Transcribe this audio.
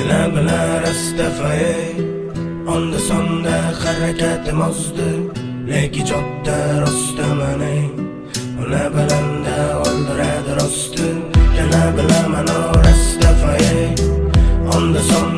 Yana bilan Rastafari onda sonda harakatim ozdi, lekin jodda rostaman. Ona bilanda o'ldiradi rosti, yana bilaman Rastafari onda sonda